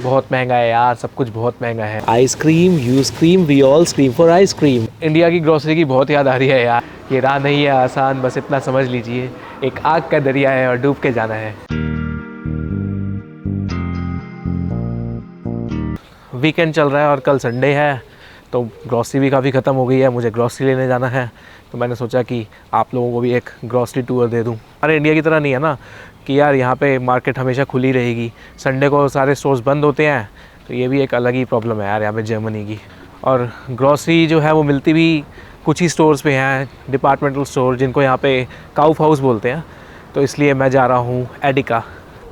बहुत महंगा है यार, सब कुछ बहुत महंगा है। Ice cream, you scream, we all scream for ice cream. India की ग्रोसरी की बहुत याद आ रही है यार। ये राह नहीं है आसान, बस इतना समझ लीजिए, एक आग का दरिया है और डूब के जाना है। वीकेंड चल रहा है और कल संडे है, तो ग्रॉसरी भी काफ़ी ख़त्म हो गई है। मुझे ग्रॉसरी लेने जाना है, तो मैंने सोचा कि आप लोगों को भी एक ग्रॉसरी टूर दे दूं। हमारे इंडिया की तरह नहीं है ना कि यार यहाँ पे मार्केट हमेशा खुली रहेगी, संडे को सारे स्टोर्स बंद होते हैं। तो ये भी एक अलग ही प्रॉब्लम है यार यहाँ पे जर्मनी की। और ग्रॉसरी जो है वो मिलती भी कुछ ही स्टोर्स पे हैं, डिपार्टमेंटल स्टोर, जिनको यहाँ पे काउफ हाउस बोलते हैं। तो इसलिए मैं जा रहा हूँ एडिका।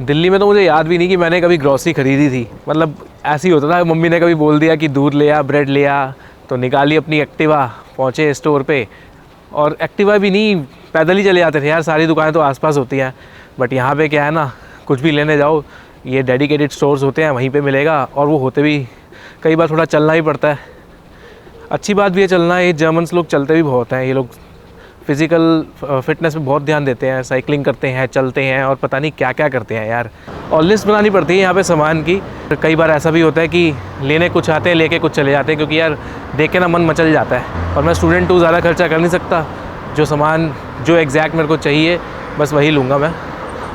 दिल्ली में तो मुझे याद भी नहीं कि मैंने कभी ग्रॉसरी ख़रीदी थी। मतलब ऐसे ही होता था, मम्मी ने कभी बोल दिया कि दूध ले आ, ब्रेड ले आ, तो निकाली अपनी एक्टिवा, पहुँचे स्टोर पे। और एक्टिवा भी नहीं, पैदल ही चले जाते थे यार, सारी दुकानें तो आसपास होती हैं। बट यहाँ पे क्या है ना, कुछ भी लेने जाओ ये डेडिकेटेड स्टोर्स होते हैं, वहीं पे मिलेगा। और वो होते भी कई बार थोड़ा चलना ही पड़ता है। अच्छी बात भी है चलना, ये जर्मन्स लोग चलते भी बहुत हैं। ये लोग फिज़िकल फिटनेस पे बहुत ध्यान देते हैं, साइकिलिंग करते हैं, चलते हैं और पता नहीं क्या क्या करते हैं यार। और लिस्ट बनानी पड़ती है यहाँ पे सामान की। कई बार ऐसा भी होता है कि लेने कुछ आते हैं, लेके कुछ चले जाते हैं, क्योंकि यार देख के ना मन मचल जाता है। और मैं स्टूडेंट हूँ, ज़्यादा खर्चा कर नहीं सकता। जो सामान जो एग्जैक्ट मेरे को चाहिए बस वही लूँगा। मैं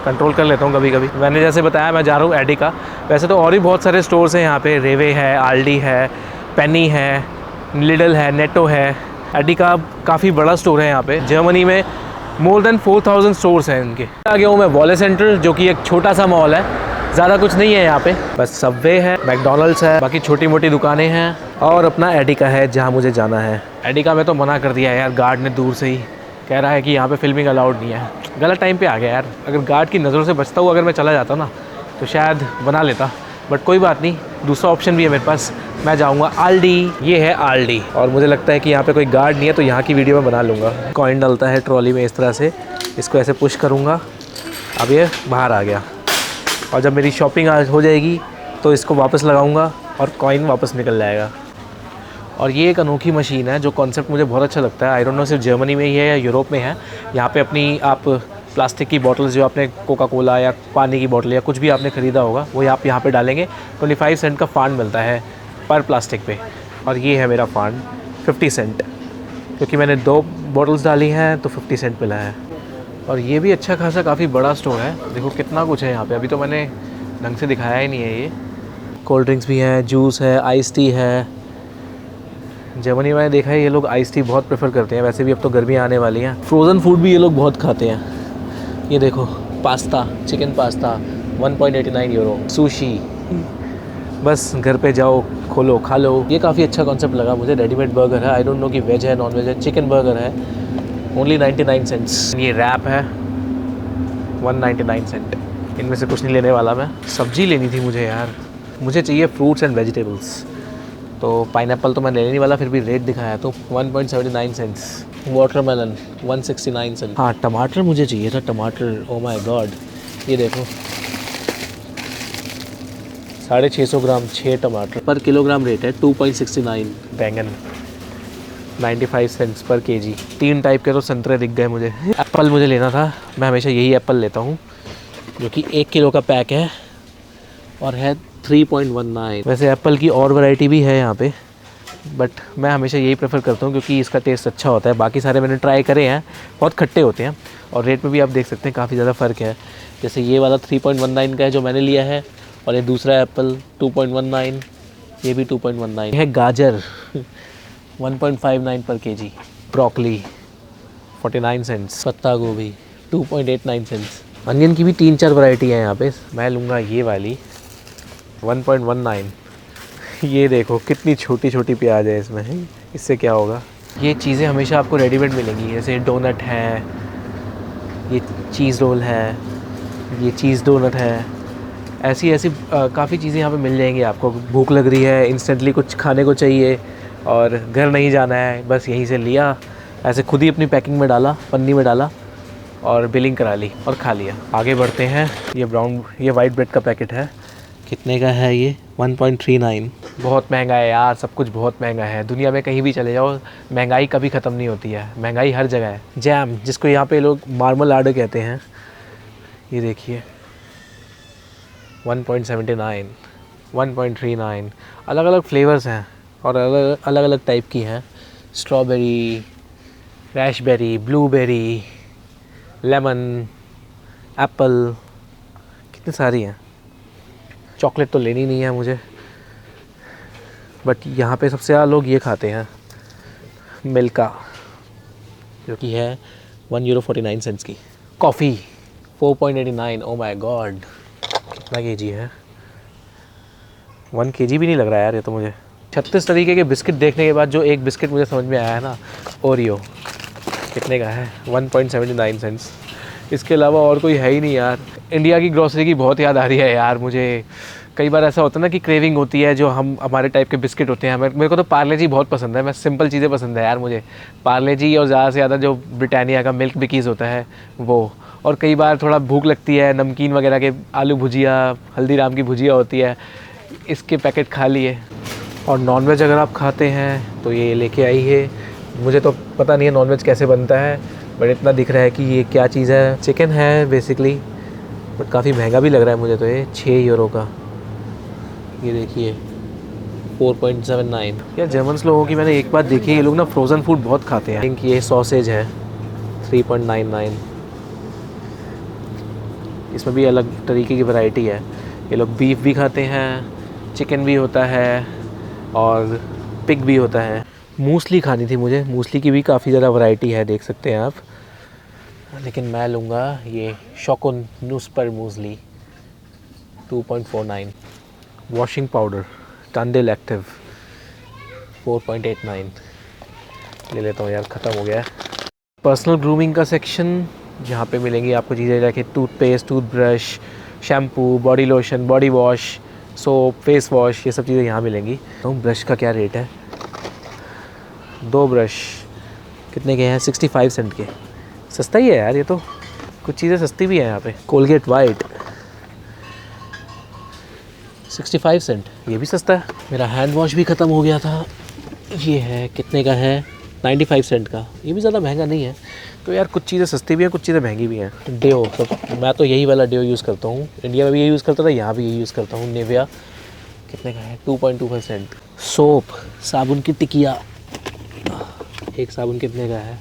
कंट्रोल कर लेता हूँ कभी कभी। मैंने जैसे बताया मैं जा रहा हूँ एडिका। वैसे तो और भी बहुत सारे स्टोर्स हैं यहाँ पे, रेवे है, आल्डी है, पेनी है, लिडल है, नेटो है। एडिका काफ़ी बड़ा स्टोर है यहाँ पे। जर्मनी में मोर देन 4000 स्टोर्स हैं इनके। आ गया हूँ मैं वॉले सेंटर, जो कि एक छोटा सा मॉल है, ज़्यादा कुछ नहीं है यहाँ पे। बस सबवे है, मैकडॉनल्ड्स है, बाकी छोटी मोटी दुकानें हैं और अपना एडिका है जहाँ मुझे जाना है। एडिका में तो मना कर दिया है यार गार्ड ने, दूर से ही कह रहा है कि यहाँ पे फिल्मिंग अलाउड नहीं है। गलत टाइम पे आ गया यार। अगर गार्ड की नज़रों से बचता हुआ अगर मैं चला जाता ना तो शायद बना लेता, बट कोई बात नहीं, दूसरा ऑप्शन भी है मेरे पास। मैं जाऊंगा आल्डी। ये है आल्डी, और मुझे लगता है कि यहाँ पे कोई गार्ड नहीं है, तो यहाँ की वीडियो मैं बना लूँगा। कॉइन डलता है ट्रॉली में इस तरह से, इसको ऐसे पुश करूँगा, अब ये बाहर आ गया। और जब मेरी शॉपिंग हो जाएगी तो इसको वापस लगाऊँगा और कॉइन वापस निकल जाएगा। और ये एक अनोखी मशीन है, जो कॉन्सेप्ट मुझे बहुत अच्छा लगता है। आई डोंट नो सिर्फ जर्मनी में ही है या यूरोप में है। यहाँ पे अपनी आप प्लास्टिक की बॉटल्स, जो आपने कोका कोला या पानी की बॉटल या कुछ भी आपने ख़रीदा होगा, वो आप यहाँ पे डालेंगे। 25 सेंट का फांड मिलता है पर प्लास्टिक पे। और ये है मेरा फांड 50 सेंट, क्योंकि मैंने 2 बॉटल्स डाली हैं तो 50 सेंट मिला है। और ये भी अच्छा खासा काफ़ी बड़ा स्टोर है। देखो कितना कुछ है यहाँ पे, अभी तो मैंने ढंग से दिखाया ही नहीं है। ये कोल्ड ड्रिंक्स भी हैं, जूस है, आइस टी है। जर्मनी में देखा है ये लोग आइस टी बहुत प्रेफर करते हैं। वैसे भी अब तो गर्मियाँ आने वाली हैं। फ्रोज़न फूड भी ये लोग बहुत खाते हैं। ये देखो pasta, chicken pasta 1.89 euro, sushi. बस घर पे जाओ, खोलो, खा लो। ये काफ़ी अच्छा कॉन्सेप्ट लगा मुझे। रेडीमेड बर्गर है, आई डोंट नो कि वेज है नॉन वेज है। चिकन बर्गर है, ओनली 99 सेंट्स। ये रैप है 199 सेंट। इनमें से कुछ नहीं लेने वाला मैं। सब्ज़ी लेनी थी मुझे यार, मुझे चाहिए फ्रूट्स एंड वेजिटेबल्स। तो पाइनएप्पल तो मैं लेने नहीं वाला, फिर भी रेट दिखाया तो 1.79 सेंट्स। Watermelon 169 Saint. हाँ टमाटर मुझे चाहिए था, टमाटर, ओ माय गॉड। ये देखो 650 ग्राम 6 टमाटर पर किलोग्राम रेट है 2.69। बैंगन 95 सेंट्स पर केजी। 3 टाइप के तो संतरे दिख गए मुझे। एप्पल मुझे लेना था, मैं हमेशा यही एप्पल लेता हूँ, जो कि 1 किलो का पैक है और है 3.19। वैसे एप्पल की और वैरायटी भी है यहाँ पे, बट मैं हमेशा यही प्रेफर करता हूँ क्योंकि इसका टेस्ट अच्छा होता है। बाकी सारे मैंने ट्राई करे हैं, बहुत खट्टे होते हैं। और रेट में भी आप देख सकते हैं काफ़ी ज़्यादा फ़र्क है। जैसे ये वाला 3.19 का है जो मैंने लिया है, और ये दूसरा एप्पल 2.19, ये भी 2.19 है। गाजर 1.59 पर केजी। Broccoli 49 cents. पत्ता गोभी 2.89 सेंट्स। अनियन की भी 3-4 वैरायटी है यहाँ पे। मैं लूँगा ये वाली 1.19। ये देखो कितनी छोटी छोटी प्याज है इसमें, इससे क्या होगा। ये चीज़ें हमेशा आपको रेडीमेड मिलेंगी, जैसे डोनट है, ये चीज़ रोल है, ये चीज़ डोनट है। ऐसी ऐसी काफ़ी चीज़ें यहाँ पे मिल जाएंगी आपको। भूख लग रही है, इंस्टेंटली कुछ खाने को चाहिए और घर नहीं जाना है, बस यहीं से लिया, ऐसे खुद ही अपनी पैकिंग में डाला, पन्नी में डाला और बिलिंग करा ली और खा लिया। आगे बढ़ते हैं। ये वाइट ब्रेड का पैकेट है, कितने का है ये? 1.39। बहुत महंगा है यार, सब कुछ बहुत महंगा है। दुनिया में कहीं भी चले जाओ, महंगाई कभी ख़त्म नहीं होती है, महंगाई हर जगह है। जैम, जिसको यहाँ पे लोग मार्मलाडे कहते हैं, ये देखिए 1.79। 1.39। अलग अलग फ्लेवर्स हैं और अलग अलग टाइप की हैं। स्ट्रॉबेरी, रैशबेरी, ब्लूबेरी, लेमन, एप्पल, कितनी सारी हैं। चॉकलेट तो लेनी नहीं है मुझे, बट यहाँ पे सबसे ज़्यादा लोग ये खाते हैं, मिल्का, जो कि है €1.49 की। कॉफ़ी 4.89। ओ माय गॉड, कितना केजी है? 1 kg भी नहीं लग रहा है यार ये तो मुझे। 36 तरीके के बिस्किट देखने के बाद जो एक बिस्किट मुझे समझ में आया है ना, ओरियो, कितने का है? 1.79 इसके अलावा और कोई है ही नहीं यार। इंडिया की ग्रॉसरी की बहुत याद आ रही है यार मुझे। कई बार ऐसा होता है ना कि क्रेविंग होती है, जो हमारे टाइप के बिस्किट होते हैं। मेरे को तो पार्ले जी बहुत पसंद है। मैं सिंपल चीज़ें पसंद है यार मुझे, पार्ले जी और ज़्यादा से ज़्यादा जो ब्रिटानिया का मिल्क बिकीज़ होता है वो। और कई बार थोड़ा भूख लगती है, नमकीन वगैरह के, आलू भुजिया, हल्दीराम की भुजिया होती है, इसके पैकेट खा लिए। और नॉनवेज अगर आप खाते हैं तो ये लेके आई है। मुझे तो पता नहीं है नॉनवेज कैसे बनता है, बट इतना दिख रहा है कि ये क्या चीज़ है। चिकन है बेसिकली, बट काफ़ी महंगा भी लग रहा है मुझे तो। ये €6 का, ये देखिए 4.79। यार जर्मन्स लोगों की मैंने एक बात देखी है, ये लोग ना फ्रोज़न फूड बहुत खाते हैं। थिंक ये सॉसेज है 3.99। इसमें भी अलग तरीके की वैरायटी है। ये लोग बीफ भी खाते हैं, चिकन भी होता है और पिग भी होता है। मूसली खानी थी मुझे, मूसली की भी काफ़ी ज़्यादा वैरायटी है, देख सकते हैं आप। लेकिन मैं लूँगा ये शोकुन नुस्पर मूसली 2.49। वॉशिंग पाउडर टांडेल एक्टिव 4.89 ले लेता हूँ यार, ख़त्म हो गया है। पर्सनल ग्रूमिंग का सेक्शन, जहाँ पे मिलेंगी आपको चीज़ें जैसे toothpaste, toothbrush, shampoo, body lotion, body wash, soap, face wash, ये सब चीज़ें यहाँ मिलेंगी। तो ब्रश का क्या रेट है? 2 ब्रश कितने के हैं? 65 सेंट के। सस्ता ही है यार ये तो, कुछ चीज़ें सस्ती भी हैं यहाँ पे। कोलगेट वाइट 65 सेंट, ये भी सस्ता है। मेरा हैंड वॉश भी ख़त्म हो गया था, ये है कितने का है? 95 सेंट का, ये भी ज़्यादा महंगा नहीं है। तो यार कुछ चीज़ें सस्ती भी हैं, कुछ चीज़ें महंगी भी हैं। डेओ, तो मैं तो यही वाला डेओ यूज़ करता हूँ, इंडिया में भी यही यूज़ करता था, यहाँ भी यही यूज़ करता हूँ। निविया कितने का है? 2.25 सेंट। सोप, साबुन की टिकिया, एक साबुन कितने का है?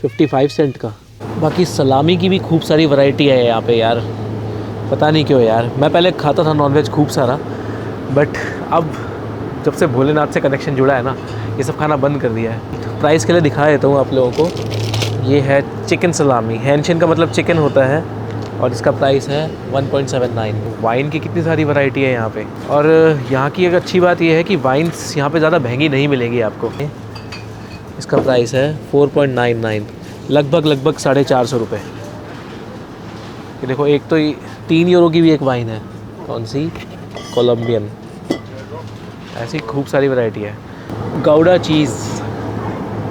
55 सेंट का। बाकी सलामी की भी खूब सारी वैरायटी है यहाँ पे यार, पता नहीं क्यों यार। मैं पहले खाता था नॉनवेज खूब सारा, बट अब जब से भोलेनाथ से कनेक्शन जुड़ा है ना, ये सब खाना बंद कर दिया है। प्राइस के लिए दिखा देता हूँ आप लोगों को। ये है चिकन सलामी, हैंशन का मतलब चिकन होता है, और इसका प्राइस है 1.79। वाइन की कितनी सारी वैरायटी है यहाँ पे। और यहाँ की एक अच्छी बात ये है कि वाइन्स यहाँ पे ज़्यादा महंगी नहीं मिलेगी आपको। इसका प्राइस है 4.99, लगभग 450 रुपये। ये देखो, एक तो €3 की भी एक वाइन है, कौन सी? कोलंबियन। ऐसी खूब सारी वैरायटी है। गाउडा चीज़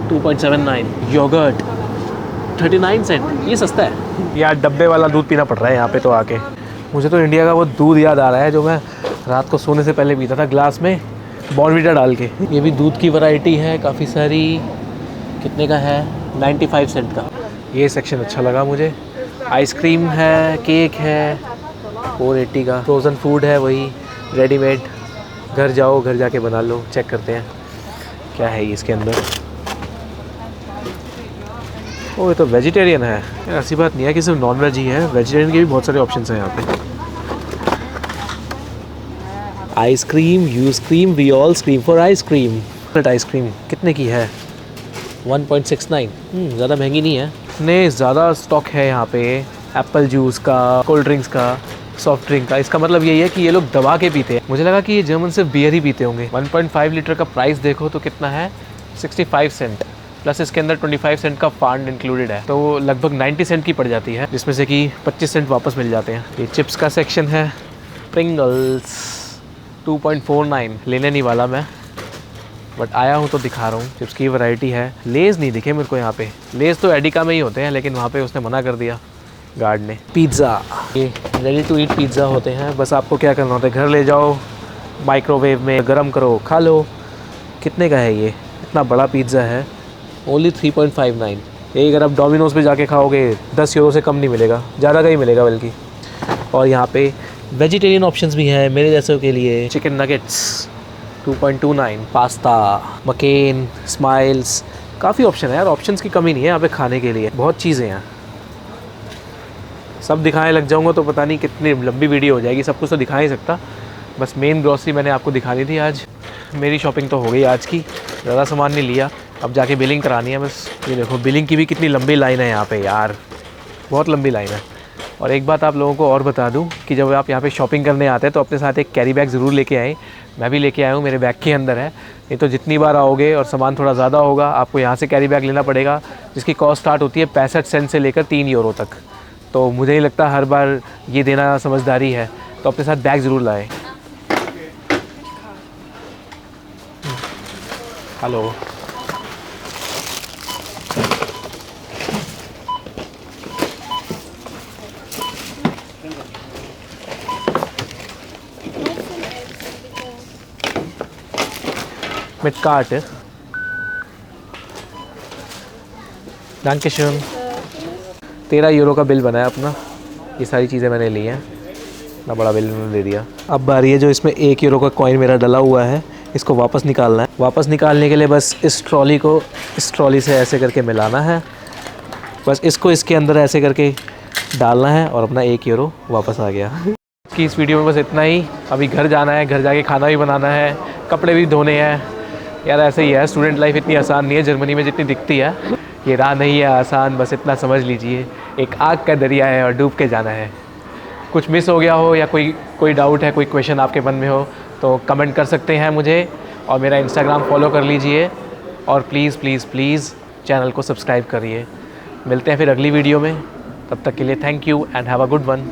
2.79, योगर्ट 39 सेंट, ये सस्ता है यार। डब्बे वाला दूध पीना पड़ रहा है यहाँ पे तो आके। मुझे तो इंडिया का वो दूध याद आ रहा है जो मैं रात को सोने से पहले पीता था, ग्लास में बॉर्नवीटा डाल के। ये भी दूध की वैरायटी है काफ़ी सारी। कितने का है? 95 सेंट का। ये सेक्शन अच्छा लगा मुझे। आइसक्रीम है, केक है 480 का। फ्रोज़न फूड है, वही रेडीमेड, घर जाओ, घर जाके बना लो। चेक करते हैं क्या है इसके अंदर। ओ, ये तो वेजिटेरियन है। ऐसी बात नहीं है कि सिर्फ नॉन वेज ही है, वेजिटेरियन के भी बहुत सारे ऑप्शंस हैं यहाँ पे। Ice cream, you scream, we all scream for ice cream. Ice cream कितने की है? 1.69। ज़्यादा महंगी नहीं है। इतने ज़्यादा स्टॉक है यहाँ पे एप्पल जूस का, कोल्ड ड्रिंक्स का, सॉफ्ट ड्रिंक का। इसका मतलब यही है कि ये लोग दबा के पीते हैं। मुझे लगा कि ये जर्मन सिर्फ बियर ही पीते होंगे। 1.5 लीटर का प्राइस देखो तो कितना है? 65 सेंट, प्लस इसके अंदर 25 सेंट का फंड इंक्लूडेड है, तो लगभग 90 सेंट की पड़ जाती है, जिसमें से कि 25 सेंट वापस मिल जाते हैं। ये चिप्स का सेक्शन है। प्रिंगल्स 2.49, लेने नहीं वाला मैं, बट आया हूँ तो दिखा रहा हूँ। चिप्स की वैरायटी है। लेज़ नहीं दिखे मेरे को यहाँ पे। लेज़ तो एडिका में ही होते हैं, लेकिन वहाँ पे उसने मना कर दिया गार्ड ने। पिज़्ज़ा, ये रेडी टू ईट पिज़्ज़ा होते हैं। बस आपको क्या करना होता है, घर ले जाओ, माइक्रोवेव में गर्म करो, खा लो। कितने का है ये? इतना बड़ा पिज़्ज़ा है, ओनली 3.59। यही अगर आप डोमिनोज़ पे जाके खाओगे €10 से कम नहीं मिलेगा, ज़्यादा का ही मिलेगा बल्कि। और यहाँ पे वेजिटेरियन ऑप्शंस भी हैं मेरे जैसों के लिए। Chicken nuggets 2.29, pasta, McCain, smiles, काफ़ी ऑप्शन है यार। ऑप्शंस की कमी नहीं है यहाँ पे खाने के लिए, बहुत चीज़ें हैं। सब दिखाने लग जाऊँगा तो पता नहीं कितनी लंबी वीडियो हो जाएगी, सब कुछ तो दिखा नहीं सकता। बस मेन ग्रॉसरी मैंने आपको दिखानी थी आज। मेरी शॉपिंग तो हो गई आज की, ज़्यादा सामान नहीं लिया। अब जाके बिलिंग करानी है बस। ये देखो बिलिंग की भी कितनी लंबी लाइन है यहाँ पे यार, बहुत लंबी लाइन है। और एक बात आप लोगों को और बता दूं कि जब आप यहाँ पे शॉपिंग करने आते हैं तो अपने साथ एक कैरी बैग ज़रूर लेके आएँ। मैं भी लेके आया हूँ, मेरे बैग के अंदर है। नहीं तो जितनी बार आओगे और सामान थोड़ा ज़्यादा होगा, आपको यहाँ से कैरी बैग लेना पड़ेगा, जिसकी कॉस्ट स्टार्ट होती है 65 सेंट से लेकर 3 यूरो तक। तो मुझे नहीं लगता हर बार ये देना समझदारी है, तो अपने साथ बैग ज़रूर लाएँ। Hello, mit Karte. Dankeschön. 13 euro का बिल बना है अपना। ये सारी चीज़ें मैंने ली हैं, इतना बड़ा बिल उन्होंने दे दिया। अब बारी है जो इसमें 1 यूरो का कॉइन मेरा डला हुआ है, इसको वापस निकालना है। वापस निकालने के लिए बस इस ट्रॉली को इस ट्रॉली से ऐसे करके मिलाना है। बस इसको इसके अंदर ऐसे करके डालना है और अपना 1 यूरो वापस आ गया। कि इस वीडियो में बस इतना ही। अभी घर जाना है, घर जाके खाना भी बनाना है, कपड़े भी धोने हैं। यार ऐसे ही है, स्टूडेंट लाइफ इतनी आसान नहीं है जर्मनी में जितनी दिखती है। ये राह नहीं है आसान, बस इतना समझ लीजिए, एक आग का दरिया है और डूब के जाना है। कुछ मिस हो गया हो या कोई डाउट है, कोई क्वेश्चन आपके मन में हो तो कमेंट कर सकते हैं मुझे, और मेरा इंस्टाग्राम फॉलो कर लीजिए, और प्लीज़ प्लीज़ प्लीज़ चैनल को सब्सक्राइब करिए। मिलते हैं फिर अगली वीडियो में, तब तक के लिए thank you and have a good one.